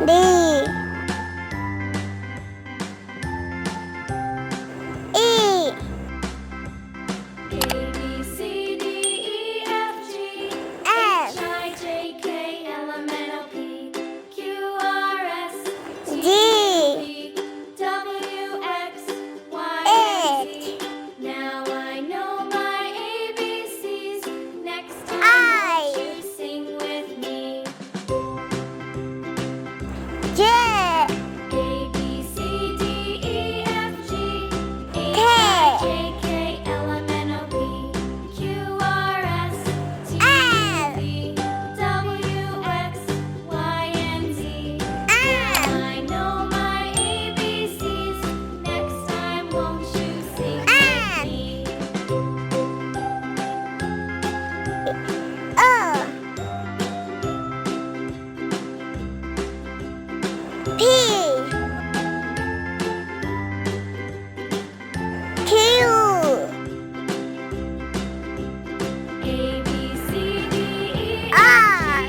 D E A, B, C, D, E, F, G, F H, I, J, K, L, M, N, O, P, Q, R, S, T, G U, V, W, X, Y, and Z. Now I know my ABCs. Next time, won't you sing with me? J A, B, C, D, E, F, G, H, I, J, K, L, M, N, O, P, Q, R, S, T, U, V, W, X, Y, and Z. Now I know my ABCs. Next time, won't you sing with me? O P Q A, B, C, D, E, R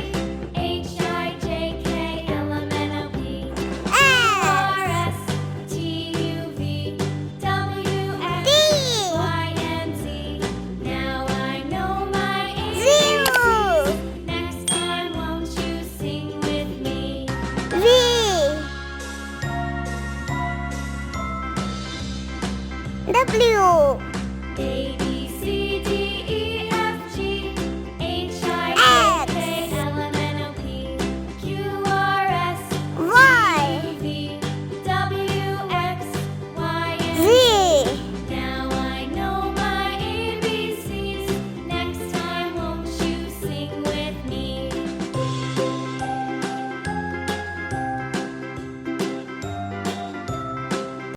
H, I, J, K, L, M, N, O, P, Q, S R, S, T, U, V, W, X, D Y, and Z. Now I know my Zero ABCs. Next time, won't you sing with me? V W A,